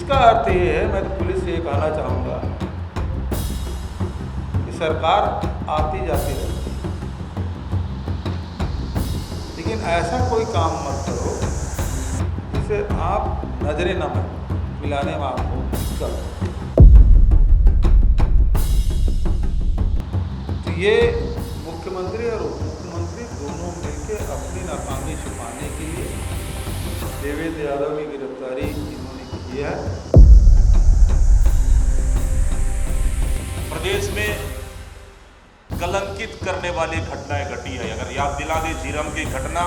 इसका अर्थ ये है, मैं तो पुलिस से ये कहना चाहूँगा कि सरकार आती जाती रहती है, लेकिन ऐसा कोई काम मत करो जिससे आप नजरें न मिलाने में आपको दिक्कत हो। तो ये मुख्यमंत्री और उप मुख्यमंत्री दोनों मिलकर अपनी नाकामी छुपाने के लिए देवेंद्र यादव की गिरफ्तारी इन्होंने की है। प्रदेश में कलंकित करने वाली घटनाएं घटी है। अगर याद दिला दे झीरम की घटना,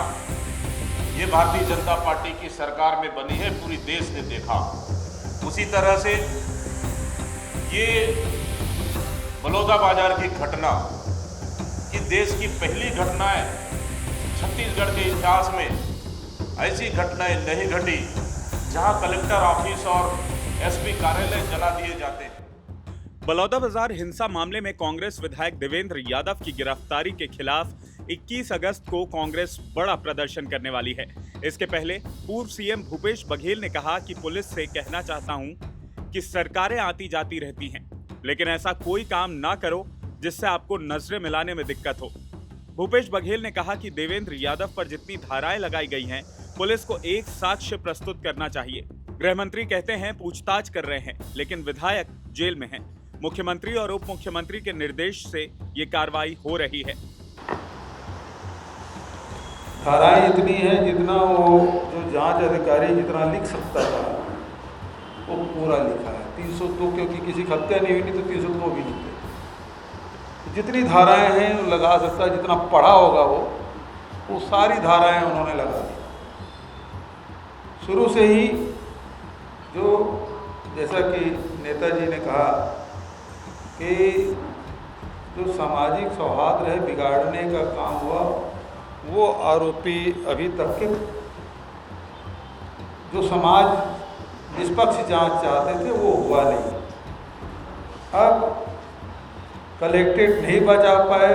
ये भारतीय जनता पार्टी की सरकार में बनी है, पूरी देश ने देखा। उसी तरह से ये बलौदाबाजार की घटना, ये देश की पहली घटना है। छत्तीसगढ़ के इतिहास में ऐसी घटनाएं नहीं घटी जहां कलेक्टर ऑफिस और एसपी कार्यालय जला दिए जाते हैं। बलौदाबाजार हिंसा मामले में कांग्रेस विधायक देवेंद्र यादव की गिरफ्तारी के खिलाफ 21 अगस्त को कांग्रेस बड़ा प्रदर्शन करने वाली है। इसके पहले पूर्व सीएम भूपेश बघेल ने कहा कि पुलिस से कहना चाहता हूं कि सरकारें आती जाती रहती हैं, लेकिन ऐसा कोई काम ना करो जिससे आपको नजरें मिलाने में दिक्कत हो। भूपेश बघेल ने कहा कि देवेंद्र यादव पर जितनी धाराएं लगाई गई हैं, पुलिस को एक साक्ष्य प्रस्तुत करना चाहिए। गृह मंत्री कहते हैं पूछताछ कर रहे हैं, लेकिन विधायक जेल में हैं। मुख्यमंत्री और उप मुख्यमंत्री के निर्देश से ये कार्रवाई हो रही है। धाराएं इतनी हैं जितना वो जो जांच अधिकारी जितना लिख सकता था वो पूरा लिखा है। 302, क्योंकि किसी की हत्या नहीं हुई, तो 302 भी लिखे। जितनी धाराएं हैं वो लगा सकता है, जितना पढ़ा होगा वो सारी धाराएं उन्होंने लगा दी। शुरू से ही जो जैसा कि नेताजी ने कहा कि जो सामाजिक सौहार्द है बिगाड़ने का काम हुआ, वो आरोपी अभी तक के जो समाज निष्पक्ष जांच चाहते थे वो हुआ नहीं। अब कलेक्टेड नहीं बचा पाए,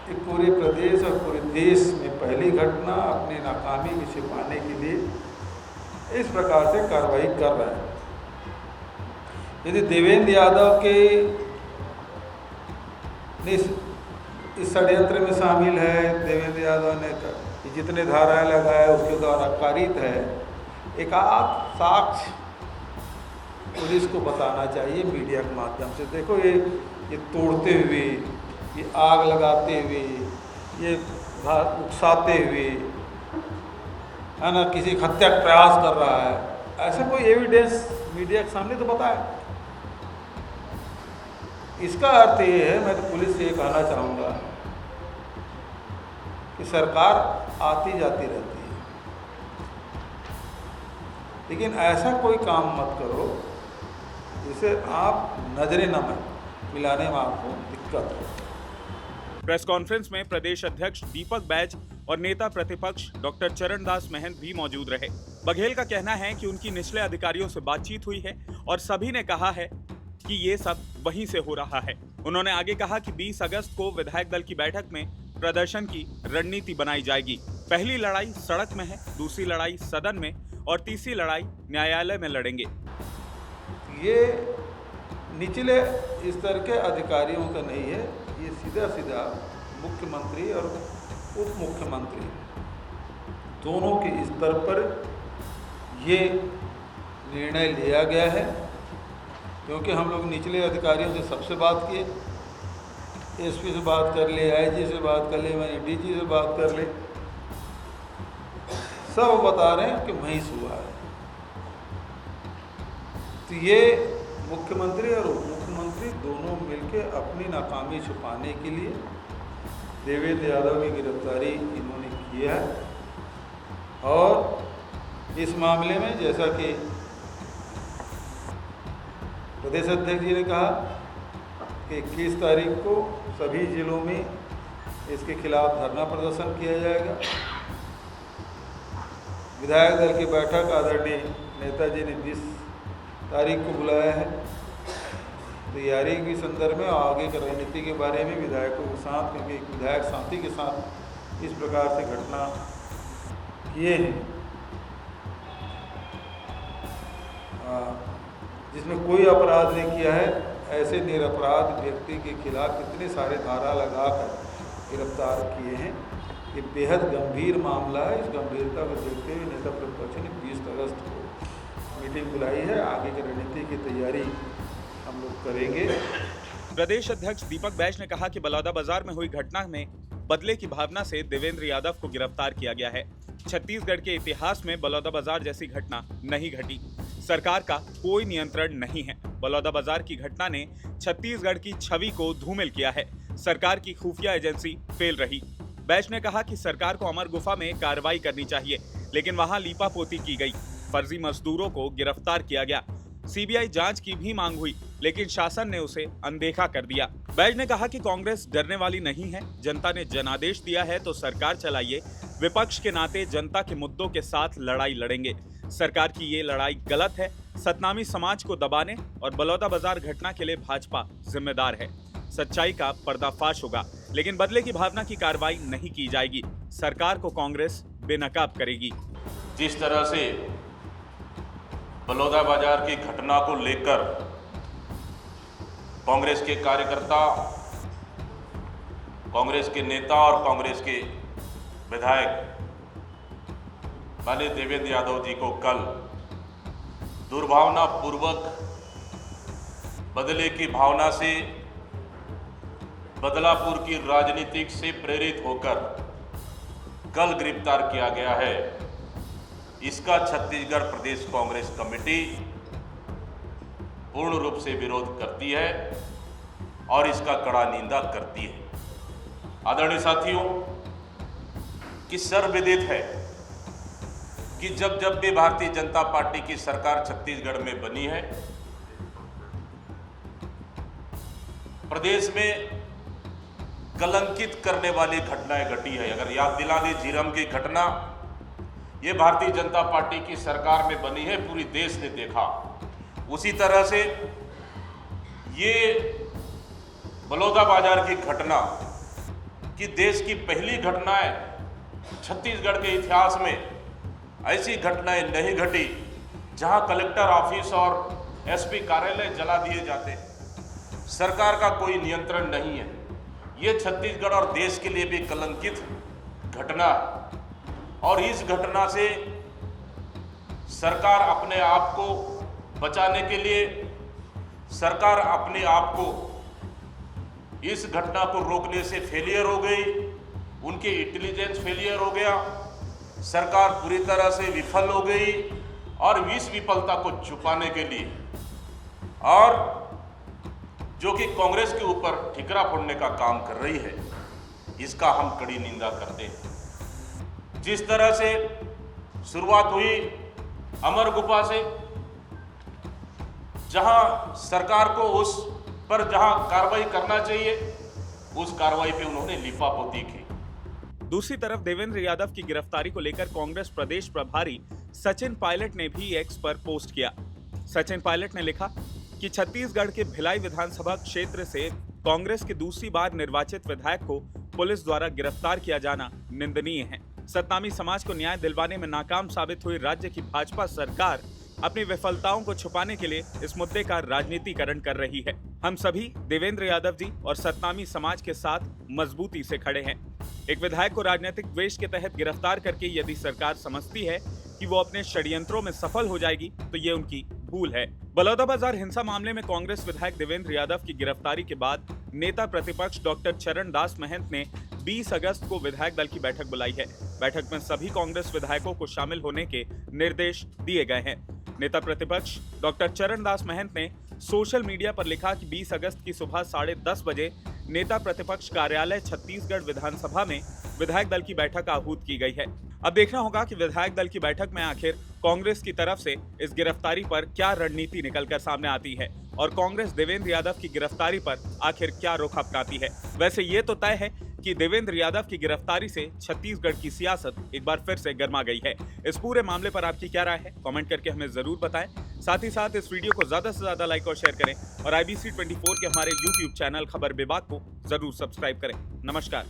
कि पूरे प्रदेश और पूरे देश में पहली घटना अपनी नाकामी को छिपाने के लिए इस प्रकार से कार्रवाई कर रहे हैं। यदि देवेंद्र यादव के इस षड्यंत्र में शामिल है, देवेंद्र यादव ने जितने धाराएं लगाए उसके द्वारा कारित है, एक आध साक्ष्य पुलिस को बताना चाहिए मीडिया के माध्यम से। देखो ये तोड़ते हुए, ये आग लगाते हुए, ये उकसाते हुए, है ना, किसी की हत्या का प्रयास कर रहा है, ऐसा कोई एविडेंस मीडिया के सामने तो बताए। इसका अर्थ ये है, मैं तो पुलिस से ये कहना चाहूँगा कि सरकार आती जाती रहती है, लेकिन ऐसा कोई काम मत करो जिससे आप नजरें न मिलाने में आपको दिक्कत हो। प्रेस कॉन्फ्रेंस में प्रदेश अध्यक्ष दीपक बैज और नेता प्रतिपक्ष डॉक्टर चरणदास महंत भी मौजूद रहे। बघेल का कहना है कि उनकी निचले अधिकारियों से बातचीत हुई है और सभी ने कहा है कि ये सब वहीं से हो रहा है। उन्होंने आगे कहा कि 20 अगस्त को विधायक दल की बैठक में प्रदर्शन की रणनीति बनाई जाएगी। पहली लड़ाई सड़क में है, दूसरी लड़ाई सदन में और तीसरी लड़ाई न्यायालय में लड़ेंगे। ये निचले स्तर के अधिकारियों का नहीं है, ये सीधा सीधा मुख्यमंत्री और उप मुख्यमंत्री दोनों के स्तर पर ये निर्णय लिया गया है। क्योंकि हम लोग निचले अधिकारियों से सबसे बात किए, एसपी से बात कर ले, आईजी से बात कर ले, मैंने डीजी से बात कर ले, सब बता रहे हैं कि महिष हुआ है। तो ये मुख्यमंत्री और उप मुख्यमंत्री दोनों मिलकर अपनी नाकामी छुपाने के लिए देवेंद्र यादव की गिरफ्तारी इन्होंने की है। और इस मामले में जैसा कि प्रदेश अध्यक्ष जी ने कहा कि 21 तारीख को सभी जिलों में इसके खिलाफ धरना प्रदर्शन किया जाएगा। विधायक दल की बैठक आदरणीय नेताजी ने 20 तारीख को बुलाया है। तैयारी के संदर्भ में आगे की रणनीति के बारे में विधायकों के साथ, क्योंकि विधायक शांति के साथ इस प्रकार से घटना किए हैं, जिसमें कोई अपराध नहीं किया है, ऐसे निरपराध व्यक्ति के खिलाफ कितने सारे धारा लगाकर गिरफ्तार किए हैं। ये बेहद गंभीर मामला है। इस गंभीरता को देखते हुए नेता प्रतिपक्ष ने 20 अगस्त को मीटिंग बुलाई है। आगे की रणनीति की तैयारी हम लोग करेंगे। प्रदेश अध्यक्ष दीपक बैज ने कहा कि बलौदाबाजार में हुई घटना में बदले की भावना से देवेंद्र यादव को गिरफ्तार किया गया है। छत्तीसगढ़ के इतिहास में बलौदाबाजार जैसी घटना नहीं घटी। सरकार का कोई नियंत्रण नहीं है। बलौदाबाजार की घटना ने छत्तीसगढ़ की छवि को धूमिल किया है। सरकार की खुफिया एजेंसी फेल रही। बैज ने कहा कि सरकार को अमर गुफा में कार्रवाई करनी चाहिए, लेकिन वहां लीपापोती की गई। फर्जी मजदूरों को गिरफ्तार किया गया। सीबीआई जांच की भी मांग हुई, लेकिन शासन ने उसे अनदेखा कर दिया। बैज ने कहा कि कांग्रेस डरने वाली नहीं है। जनता ने जनादेश दिया है तो सरकार चलाइए। विपक्ष के नाते जनता के मुद्दों के साथ लड़ाई लड़ेंगे। सरकार की ये लड़ाई गलत है। सतनामी समाज को दबाने और बलौदाबाजार घटना के लिए भाजपा जिम्मेदार है। सच्चाई का पर्दाफाश होगा, लेकिन बदले की भावना की कार्रवाई नहीं की जाएगी। सरकार को कांग्रेस बेनकाब करेगी। जिस तरह से बलौदाबाजार की घटना को लेकर कांग्रेस के कार्यकर्ता, कांग्रेस के नेता और कांग्रेस के विधायक माननीय देवेंद्र यादव जी को कल दुर्भावना पूर्वक बदले की भावना से बदलापुर की राजनीतिक से प्रेरित होकर कल गिरफ्तार किया गया है। इसका छत्तीसगढ़ प्रदेश कांग्रेस कमेटी पूर्ण रूप से विरोध करती है और इसका कड़ा निंदा करती है। आदरणीय साथियों, कि सर्वविदित है कि जब जब भी भारतीय जनता पार्टी की सरकार छत्तीसगढ़ में बनी है, प्रदेश में कलंकित करने वाली घटनाएं घटी है। अगर याद दिला दें, झीरम की घटना, ये भारतीय जनता पार्टी की सरकार में बनी है, पूरी देश ने देखा। उसी तरह से ये बलौदाबाजार की घटना कि देश की पहली घटना है, छत्तीसगढ़ के इतिहास में ऐसी घटनाएं नहीं घटी जहां कलेक्टर ऑफिस और एसपी कार्यालय जला दिए जाते हैं। सरकार का कोई नियंत्रण नहीं है। ये छत्तीसगढ़ और देश के लिए भी कलंकित घटना है और इस घटना से सरकार अपने आप को बचाने के लिए, सरकार अपने आप को इस घटना को रोकने से फेलियर हो गई। उनके इंटेलिजेंस फेलियर हो गया। सरकार पूरी तरह से विफल हो गई और इस विफलता को छुपाने के लिए और जो कि कांग्रेस के ऊपर ठिकरा फोड़ने का काम कर रही है, इसका हम कड़ी निंदा करते हैं। जिस तरह से शुरुआत हुई अमर गुफा से, जहां सरकार को उस पर जहां कार्रवाई करना चाहिए, उस कार्रवाई पे उन्होंने लिपापोती की। दूसरी तरफ देवेंद्र यादव की गिरफ्तारी को लेकर कांग्रेस प्रदेश प्रभारी सचिन पायलट ने भी एक्स पर पोस्ट किया। सचिन पायलट ने लिखा कि छत्तीसगढ़ के भिलाई विधानसभा क्षेत्र से कांग्रेस के दूसरी बार निर्वाचित विधायक को पुलिस द्वारा गिरफ्तार किया जाना निंदनीय है। सतनामी समाज को न्याय दिलवाने में नाकाम साबित हुई राज्य की भाजपा सरकार अपनी विफलताओं को छुपाने के लिए इस मुद्दे का राजनीतिकरण कर रही है। हम सभी देवेंद्र यादव जी और सतनामी समाज के साथ मजबूती से खड़े हैं। एक विधायक को राजनीतिक द्वेष के तहत गिरफ्तार करके यदि सरकार समझती है कि वो अपने षड्यंत्रों में सफल हो जाएगी तो ये उनकी भूल है। बलौदाबाजार हिंसा मामले में कांग्रेस विधायक देवेंद्र यादव की गिरफ्तारी के बाद नेता प्रतिपक्ष डॉक्टर चरण दास महंत ने 20 अगस्त को विधायक दल की बैठक बुलाई है। बैठक में सभी कांग्रेस विधायकों को शामिल होने के निर्देश दिए गए हैं। नेता प्रतिपक्ष डॉक्टर चरण दास महंत ने सोशल मीडिया पर लिखा कि 20 अगस्त की सुबह 10:30 बजे नेता प्रतिपक्ष कार्यालय छत्तीसगढ़ विधानसभा में विधायक दल की बैठक आहूत की गई है। अब देखना होगा कि विधायक दल की बैठक में आखिर कांग्रेस की तरफ से इस गिरफ्तारी पर क्या रणनीति निकलकर सामने आती है और कांग्रेस देवेंद्र यादव की गिरफ्तारी पर आखिर क्या रुख अपनाती है। वैसे ये तो तय है कि देवेंद्र यादव की गिरफ्तारी से छत्तीसगढ़ की सियासत एक बार फिर से गर्मा गई है। इस पूरे मामले पर आपकी क्या राय है, कमेंट करके हमें जरूर बताएं। साथ ही साथ इस वीडियो को ज्यादा से ज्यादा लाइक और शेयर करें और IBC 24 के हमारे YouTube चैनल खबर विभाग को जरूर सब्सक्राइब करें। नमस्कार।